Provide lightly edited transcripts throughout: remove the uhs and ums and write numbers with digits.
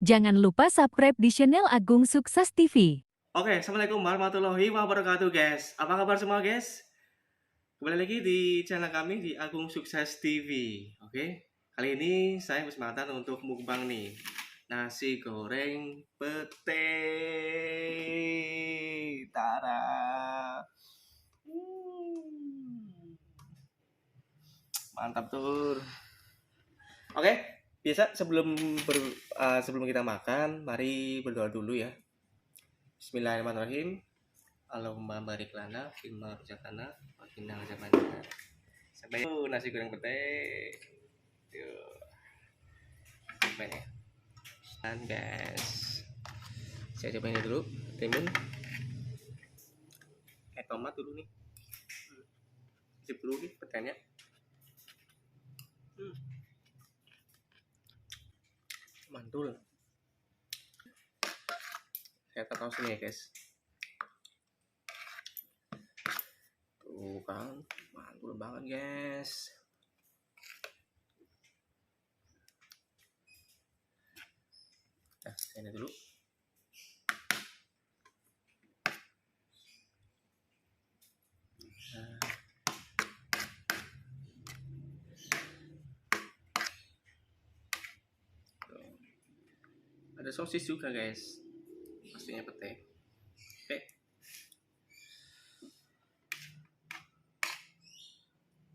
Jangan lupa subscribe di channel Agung Sukses TV. Oke, assalamualaikum warahmatullahi wabarakatuh, guys. Apa kabar semua, guys? Kembali lagi di channel kami di Agung Sukses TV. Oke, kali ini saya bersemangat untuk mukbang nih, nasi goreng pete. Tara. Mantap tuh. Oke, biasa sebelum kita makan, mari berdoa dulu ya. Bismillahirrahmanirrahim. Allahumma barik lana fima razaqtana wa qina adzabannar. Sampai nasi goreng pete. Yuk, coba ya. Dan guys, saya cobain dulu timun. Tomat dulu nih. Sip dulu nih petenya. Mantul. Saya taruh sini ya guys. Tuh kan, mantul banget guys. Nah, ini dulu. Nah. Ada sosis juga guys, pastinya pete. Oke,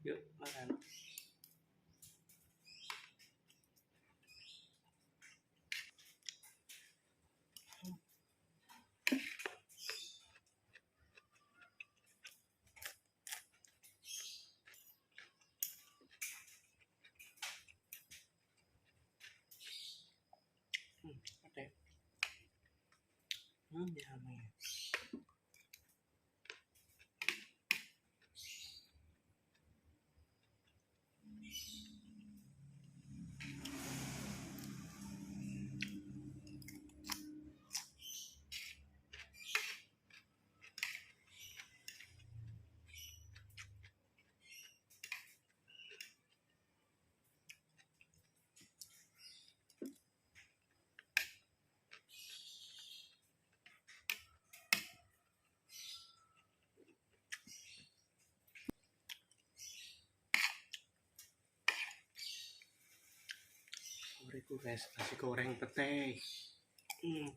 yuk makan. Pete. Yummy. Sorry guys, nasi goreng pete. Hmm.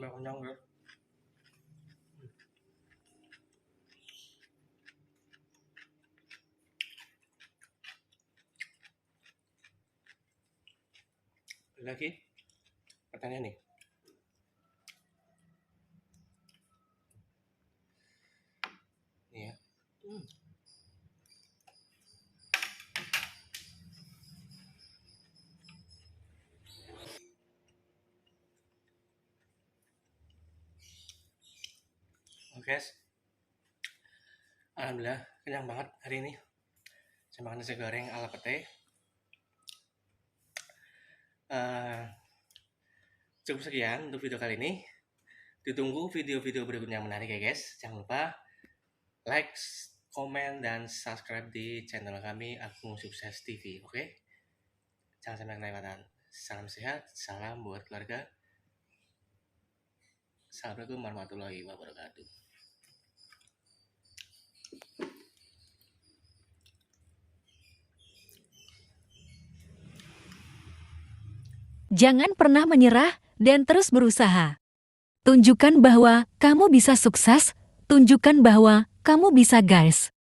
kenyang ya. Lagi pertanyaan nih. Nih ya. Oke guys, alhamdulillah kenyang banget hari ini. Saya makan nasi goreng ala pete. Cukup sekian untuk video kali ini. Ditunggu video-video berikutnya yang menarik ya guys. Jangan lupa like, komen, dan subscribe di channel kami Agung Sukses TV. Oke? Jangan sampai kelewatan. Salam sehat, salam buat keluarga. Assalamualaikum warahmatullahi wabarakatuh. Jangan pernah menyerah dan terus berusaha. Tunjukkan bahwa kamu bisa sukses, tunjukkan bahwa kamu bisa guys.